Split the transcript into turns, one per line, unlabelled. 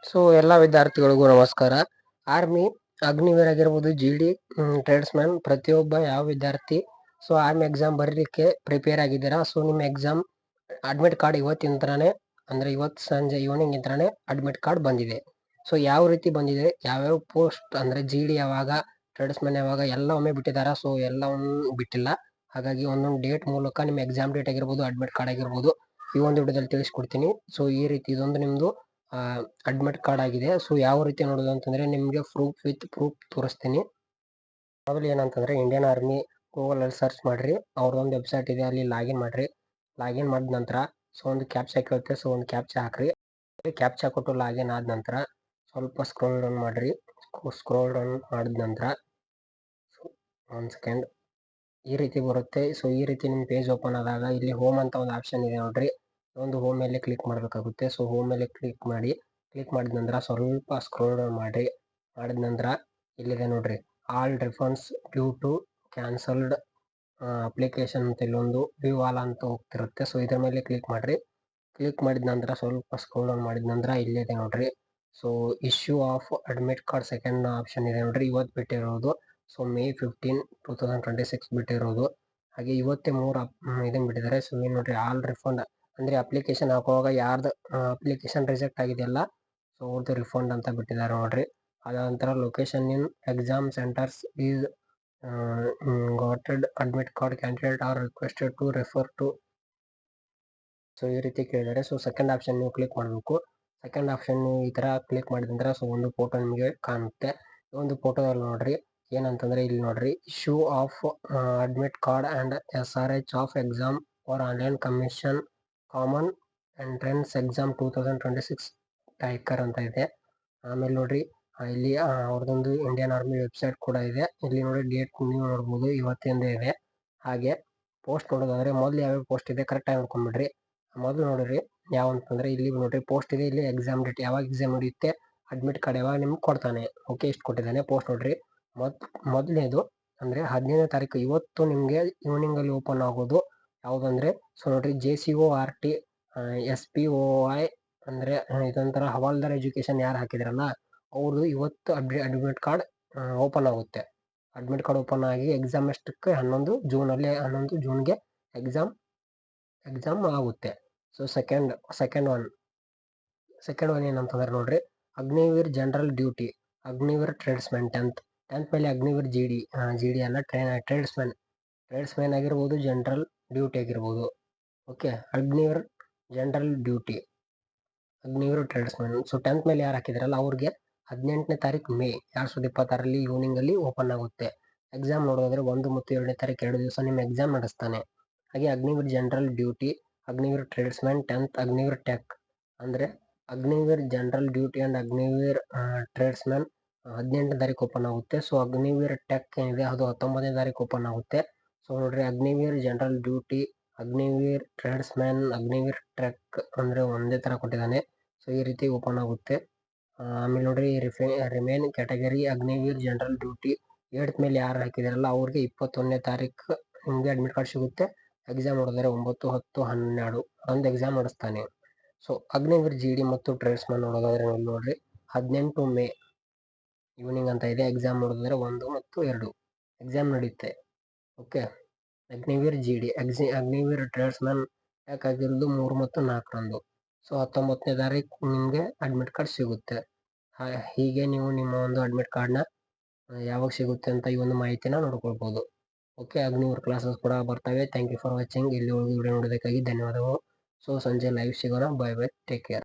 So ಎಲ್ಲ ವಿದ್ಯಾರ್ಥಿಗಳಿಗೂ ನಮಸ್ಕಾರ. ಆರ್ಮಿ, ಅಗ್ನಿವೀರ್ ಆಗಿರ್ಬೋದು, GD, ಟ್ರೇಡ್ಸ್ಮನ್, ಪ್ರತಿಯೊಬ್ಬ ಯಾವ ವಿದ್ಯಾರ್ಥಿ ಸೊ ಆರ್ಮಿ ಎಕ್ಸಾಮ್ ಬರೀಲಿಕ್ಕೆ ಪ್ರಿಪೇರ್ ಆಗಿದ್ದೀರಾ. ಸೊ ನಿಮ್ಮ ಎಕ್ಸಾಮ್ ಅಡ್ಮಿಟ್ ಕಾರ್ಡ್ ಇವತ್ತಿಂದನೇ ಅಂದ್ರೆ ಇವತ್ತು ಸಂಜೆ ಈವ್ನಿಂಗ್ ಇಂದನೇ ಅಡ್ಮಿಟ್ ಕಾರ್ಡ್ ಬಂದಿದೆ. ಸೊ ಯಾವ ರೀತಿ ಬಂದಿದೆ, ಯಾವ್ಯಾವ ಪೋಸ್ಟ್ ಅಂದ್ರೆ GD ಯಾವಾಗ, ಟ್ರೇಡ್ಸ್ಮನ್ ಯಾವಾಗ ಎಲ್ಲ ಒಮ್ಮೆ ಬಿಟ್ಟಿದಾರ. ಸೊ ಎಲ್ಲವನ್ನು ಬಿಟ್ಟಿಲ್ಲ. ಹಾಗಾಗಿ ಒಂದೊಂದು ಡೇಟ್ ಮೂಲಕ ನಿಮ್ಮ ಎಕ್ಸಾಮ್ ಡೇಟ್ ಆಗಿರ್ಬೋದು, ಅಡ್ಮಿಟ್ ಕಾರ್ಡ್ ಆಗಿರ್ಬೋದು, ಈ ಒಂದು ವಿಡಿಯೋದಲ್ಲಿ ತಿಳಿಸ್ಕೊಡ್ತೀನಿ. ಸೊ ಈ ರೀತಿ ಇದೊಂದು ನಿಮ್ದು ಅಡ್ಮಿಟ್ ಕಾರ್ಡ್ ಆಗಿದೆ. ಸೊ ಯಾವ ರೀತಿ ನೋಡೋದು ಅಂತಂದ್ರೆ ನಿಮ್ಗೆ ಪ್ರೂಫ್ ತೋರಿಸ್ತೀನಿ. ಮೊದಲು ಏನಂತಂದ್ರೆ ಇಂಡಿಯನ್ ಆರ್ಮಿ ಗೂಗಲ್ ಅಲ್ಲಿ ಸರ್ಚ್ ಮಾಡ್ರಿ. ಅವ್ರದೊಂದು ವೆಬ್ಸೈಟ್ ಇದೆ, ಅಲ್ಲಿ ಲಾಗಿನ್ ಮಾಡ್ರಿ. ಲಾಗಿನ್ ಮಾಡಿದ ನಂತರ ಸೊ ಒಂದು ಕ್ಯಾಪ್ಚಾ ಕೇಳುತ್ತೆ. ಸೊ ಒಂದು ಕ್ಯಾಪ್ಚಾ ಹಾಕ್ರಿ. ಕ್ಯಾಪ್ಚಾ ಕೊಟ್ಟು ಲಾಗಿನ್ ಆದ ನಂತರ ಸ್ವಲ್ಪ ಸ್ಕ್ರೋಲ್ ಡೌನ್ ಮಾಡ್ರಿ. ಸ್ಕ್ರೋಲ್ ಡೌನ್ ಮಾಡಿದ ನಂತರ ಒಂದು ಸೆಕೆಂಡ್ ಈ ರೀತಿ ಬರುತ್ತೆ. ಸೊ ಈ ರೀತಿ ನಿಮ್ ಪೇಜ್ ಓಪನ್ ಆದಾಗ ಇಲ್ಲಿ ಹೋಮ್ ಅಂತ ಒಂದು ಆಪ್ಷನ್ ಇದೆ ನೋಡ್ರಿ. ಒಂದು ಹೋಮ್ ಮೇಲೆ ಕ್ಲಿಕ್ ಮಾಡಬೇಕಾಗುತ್ತೆ. ಸೊ ಹೋಮ್ ಮೇಲೆ ಕ್ಲಿಕ್ ಮಾಡಿದ ನಂತರ ಸ್ವಲ್ಪ ಸ್ಕ್ರೋಲ್ ಡೌನ್ ಮಾಡ್ರಿ. ಮಾಡಿದ ನಂತರ ಇಲ್ಲಿದೆ ನೋಡ್ರಿ, all refunds due to cancelled application ಅಂತ ಇಲ್ಲೊಂದು ವ್ಯೂ ಆಲ್ ಅಂತ ಹೋಗ್ತಿರುತ್ತೆ. ಸೊ ಇದ್ರ ಮೇಲೆ ಕ್ಲಿಕ್ ಮಾಡ್ರಿ. ಕ್ಲಿಕ್ ಮಾಡಿದ ನಂತರ ಸ್ವಲ್ಪ ಸ್ಕ್ರೋಲ್ ಡೌನ್ ಮಾಡಿದ ನಂತರ ಇಲ್ಲಿದೆ ನೋಡ್ರಿ. So issue of admit card second option ಇದೆ ನೋಡ್ರಿ, ಇವತ್ತು ಬಿಟ್ಟಿರೋದು. So May 15, 2026 ಬಿಟ್ಟಿರೋದು. ಹಾಗೆ ಇವತ್ತೇ 3 ಇದನ್ನ ಬಿಟ್ಟಿದ್ದಾರೆ. ಸೊ ಏನ್ ನೋಡ್ರಿ, ಆಲ್ ರಿಫಂಡ್ ಅಂದ್ರೆ ಅಪ್ಲಿಕೇಶನ್ ಹಾಕುವಾಗ ಯಾರ್ದು ಅಪ್ಲಿಕೇಶನ್ ರಿಜೆಕ್ಟ್ ಆಗಿದೆಯಲ್ಲ, ಸೊ ಅವ್ರದ್ದು ರಿಫಂಡ್ ಅಂತ ಬಿಟ್ಟಿದ್ದಾರೆ ನೋಡ್ರಿ. ಅದ ನಂತರ location in exam centres is gated admit card candidate are requested to refer to. So ಈ ರೀತಿ ಕೇಳಿದರೆ ಸೊ ಸೆಕೆಂಡ್ ಆಪ್ಷನ್ ನೀವು ಕ್ಲಿಕ್ ಮಾಡಬೇಕು. ಸೆಕೆಂಡ್ ಆಪ್ಷನ್ ಈ ತರ ಕ್ಲಿಕ್ ಮಾಡಿದ್ರೆ ಸೊ ಒಂದು ಫೋಟೋ ನಿಮಗೆ ಕಾಣುತ್ತೆ. ಒಂದು ಫೋಟೋದಲ್ಲಿ ನೋಡ್ರಿ ಏನಂತಂದ್ರೆ ಇಲ್ಲಿ ನೋಡ್ರಿ, issue of admit card and SRH of exam for online commission common entrance exam 2026 ಟೈಕರ್ ಅಂತ ಇದೆ. ಆಮೇಲೆ ನೋಡ್ರಿ ಇಲ್ಲಿ ಅವ್ರದೊಂದು ಇಂಡಿಯನ್ ಆರ್ಮಿ ವೆಬ್ಸೈಟ್ ಕೂಡ ಇದೆ. ಇಲ್ಲಿ ನೋಡಿ ಡೇಟ್ ನೀವು ನೋಡ್ಬೋದು, ಇವತ್ತಿಂದ ಇದೆ. ಹಾಗೆ ಪೋಸ್ಟ್ ನೋಡೋದಾದ್ರೆ ಮೊದಲು ಯಾವ್ಯಾವ ಪೋಸ್ಟ್ ಇದೆ ಕರೆಕ್ಟ್ ಆಗಿ ನೋಡ್ಕೊಂಡ್ಬಿಡ್ರಿ. ಮೊದಲು ನೋಡ್ರಿ ಯಾವ ಅಂತಂದ್ರೆ ಇಲ್ಲಿ ನೋಡ್ರಿ ಪೋಸ್ಟ್ ಇದೆ, ಇಲ್ಲಿ ಎಕ್ಸಾಮ್ ಡೇಟ್ ಯಾವಾಗ ಎಕ್ಸಾಮ್ ನಡೆಯುತ್ತೆ, ಅಡ್ಮಿಟ್ ಕಾರ್ಡ್ ಯಾವಾಗ ನಿಮ್ಗೆ ಕೊಡ್ತಾನೆ, ಓಕೆ ಇಷ್ಟು ಕೊಟ್ಟಿದ್ದಾನೆ. ಪೋಸ್ಟ್ ನೋಡ್ರಿ, ಮೊದಲನೇದು ಅಂದ್ರೆ 15ನೇ ತಾರೀಕು ಇವತ್ತು ನಿಮ್ಗೆ ಈವ್ನಿಂಗ್ ಅಲ್ಲಿ ಓಪನ್ ಆಗೋದು ಯಾವ್ದಂದ್ರೆ ಸೊ ನೋಡ್ರಿ JCORT SPOI ಅಂದ್ರೆ ಇದೊಂಥರ ಹವಾಲ್ದಾರ್ ಎಜುಕೇಶನ್ ಯಾರು ಹಾಕಿದ್ರಲ್ಲ ಅವ್ರದ್ದು ಇವತ್ತು ಅಡ್ಮಿಟ್ ಕಾರ್ಡ್ ಓಪನ್ ಆಗುತ್ತೆ. ಅಡ್ಮಿಟ್ ಕಾರ್ಡ್ ಓಪನ್ ಆಗಿ ಎಕ್ಸಾಮ್ ಎಷ್ಟಕ್ಕೆ 11 ಜೂನ್ಗೆ ಎಕ್ಸಾಮ್ ಆಗುತ್ತೆ. ಸೊ ಸೆಕೆಂಡ್ ಒನ್ ಏನಂತಂದ್ರೆ ನೋಡ್ರಿ, Agniveer general duty, Agniveer tradesman 10th ಮೇಲೆ ಅಗ್ನಿವೀರ್ GD ಅಲ್ಲ, ಟ್ರೇಡ್ಸ್ಮನ್ ಆಗಿರ್ಬೋದು, ಜನರಲ್ ಡ್ಯೂಟಿ ಆಗಿರ್ಬೋದು. Okay, Agniveer general duty, Agniveer tradesman. So 10th ಮೇಲೆ ಯಾರು ಹಾಕಿದ್ರಲ್ಲ ಅವ್ರಿಗೆ 18ನೇ ತಾರೀಕು May 2026 ಈವ್ನಿಂಗ್ ಅಲ್ಲಿ ಓಪನ್ ಆಗುತ್ತೆ. ಎಕ್ಸಾಮ್ ನೋಡೋದಾದ್ರೆ 1 ಮತ್ತು 2ನೇ ತಾರೀಕು 2 ದಿವಸ ನಿಮ್ಮ ಎಕ್ಸಾಮ್ ನಡೆಸ್ತಾನೆ. ಹಾಗೆ Agniveer general duty, Agniveer tradesman 10th, Agniveer tech ಅಂದ್ರೆ Agniveer general duty and Agniveer tradesman 18ನೇ ತಾರೀಕು ಓಪನ್ ಆಗುತ್ತೆ. ಸೊ ಅಗ್ನಿವೀರ್ ಟೆಕ್ ಏನಿದೆ ಅದು 19ನೇ ತಾರೀಕು ಓಪನ್ ಆಗುತ್ತೆ. ಸೊ ನೋಡ್ರಿ, Agniveer general duty, Agniveer tradesman, Agniveer tech ಅಂದ್ರೆ ಒಂದೇ ತರ ಕೊಟ್ಟಿದ್ದಾನೆ. ಸೊ ಈ ರೀತಿ ಓಪನ್ ಆಗುತ್ತೆ. ಆಮೇಲೆ ನೋಡ್ರಿ remain category Agniveer general duty 8th ಮೇಲೆ ಯಾರು ಹಾಕಿದಾರಲ್ಲ ಅವ್ರಿಗೆ 21ನೇ ತಾರೀಕು ನಿಮ್ಗೆ ಅಡ್ಮಿಟ್ ಕಾರ್ಡ್ ಸಿಗುತ್ತೆ. ಎಕ್ಸಾಮ್ ನೋಡಿದ್ರೆ 9, 10, 12 ಒಂದು ಎಕ್ಸಾಮ್ ನಡೆಸ್ತಾನೆ. ಸೊ ಅಗ್ನಿವೀರ್ GD ಮತ್ತು ಟ್ರೇಡ್ಸ್ಮನ್ ನೋಡೋದಾದ್ರೆ ನೋಡ್ರಿ 18 May ಈವ್ನಿಂಗ್ ಅಂತ ಇದೆ. ಎಕ್ಸಾಮ್ ನೋಡಿದ್ರೆ 1 ಮತ್ತು 2 ಎಕ್ಸಾಮ್ ನಡೆಯುತ್ತೆ. Okay, Agniveer GD, Agniveer tradesman ಯಾಕಾಗಿರೋದು 3 ಮತ್ತು 4ರಂದು. ಸೊ 19ನೇ ತಾರೀಕು ನಿಮ್ಗೆ ಅಡ್ಮಿಟ್ ಕಾರ್ಡ್ ಸಿಗುತ್ತೆ. ಹೀಗೆ ನೀವು ನಿಮ್ಮ ಒಂದು ಅಡ್ಮಿಟ್ ಕಾರ್ಡ್ನ ಯಾವಾಗ ಸಿಗುತ್ತೆ ಅಂತ ಈ ಒಂದು ಮಾಹಿತಿನ ನೋಡ್ಕೊಳ್ಬಹುದು. ಓಕೆ, ಅಗ್ನಿವೀರ್ ಕ್ಲಾಸಸ್ ಕೂಡ ಬರ್ತವೆ. Thank you for watching. ಇಲ್ಲಿ ವಿಡಿಯೋ ನೋಡೋದಕ್ಕಾಗಿ ಧನ್ಯವಾದಗಳು. ಸೊ ಸಂಜೆ ಲೈವ್ ಸಿಗೋಣ. Bye bye, take care.